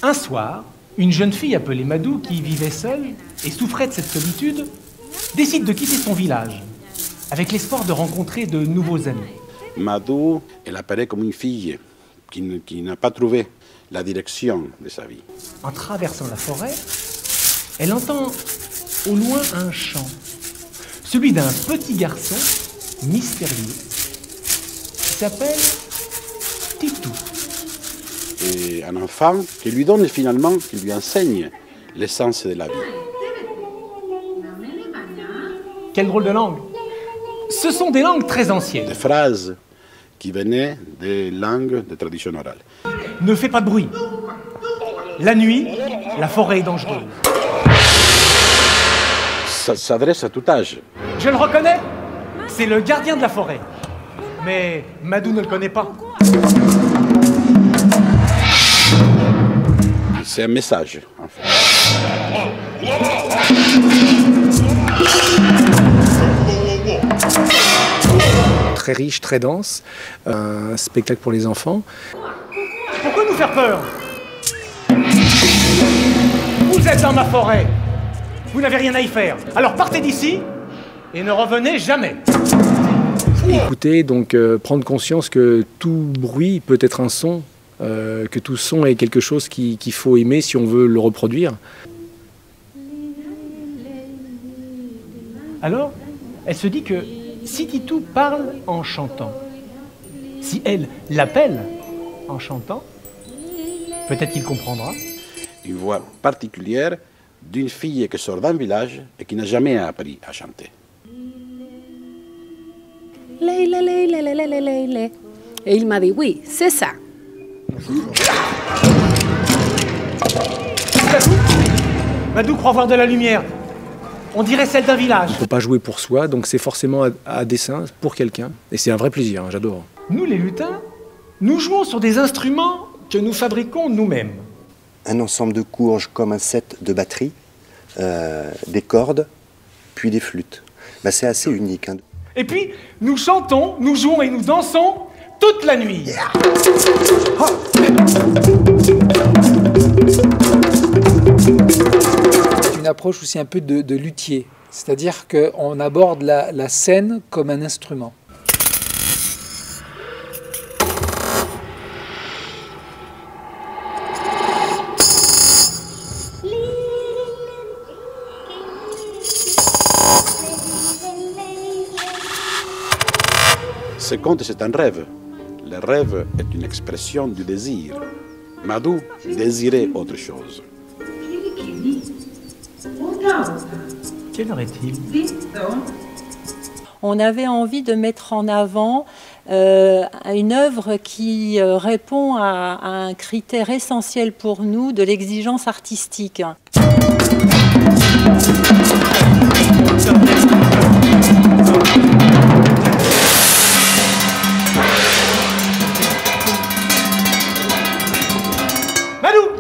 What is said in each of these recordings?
Un soir, une jeune fille appelée Madou, qui vivait seule et souffrait de cette solitude, décide de quitter son village, avec l'espoir de rencontrer de nouveaux amis. Madou, elle apparaît comme une fille qui n'a pas trouvé la direction de sa vie. En traversant la forêt, elle entend au loin un chant, celui d'un petit garçon mystérieux qui s'appelle Titou. Et un enfant qui lui donne finalement, qui lui enseigne l'essence de la vie. Quelle drôle de langue! Ce sont des langues très anciennes. Des phrases qui venaient des langues de tradition orale. Ne fais pas de bruit. La nuit, la forêt est dangereuse. Ça s'adresse à tout âge. Je le reconnais, c'est le gardien de la forêt. Mais Madou ne le connaît pas. C'est un message, en fait. Très riche, très dense, un spectacle pour les enfants. Pourquoi nous faire peur? Vous êtes dans ma forêt. Vous n'avez rien à y faire. Alors partez d'ici et ne revenez jamais. Écouter, donc prendre conscience que tout bruit peut être un son, que tout son est quelque chose qu'il faut aimer si on veut le reproduire. Alors, elle se dit que si Titou parle en chantant, si elle l'appelle en chantant, peut-être qu'il comprendra. Une voix particulière d'une fille qui sort d'un village et qui n'a jamais appris à chanter. Et il m'a dit oui, c'est ça. Madou croit voir de la lumière. On dirait celle d'un village. Il ne faut pas jouer pour soi, donc c'est forcément à dessein pour quelqu'un. Et c'est un vrai plaisir, hein, j'adore. Nous, les lutins, nous jouons sur des instruments que nous fabriquons nous-mêmes. Un ensemble de courges comme un set de batterie, des cordes, puis des flûtes. Ben, c'est assez unique. Hein. Et puis, nous chantons, nous jouons et nous dansons toute la nuit. Yeah. Une approche aussi un peu de luthier, c'est-à-dire qu'on aborde la scène comme un instrument. Ce conte, c'est un rêve. Le rêve est une expression du désir. Madou désirait autre chose. Quelle heure est-il? On avait envie de mettre en avant une œuvre qui répond à un critère essentiel pour nous de l'exigence artistique.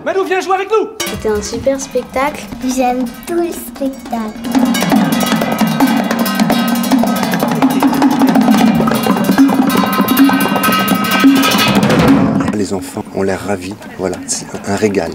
Madou, viens jouer avec nous! C'était un super spectacle. J'aime tout le spectacle. Les enfants ont l'air ravis, voilà, c'est un régal.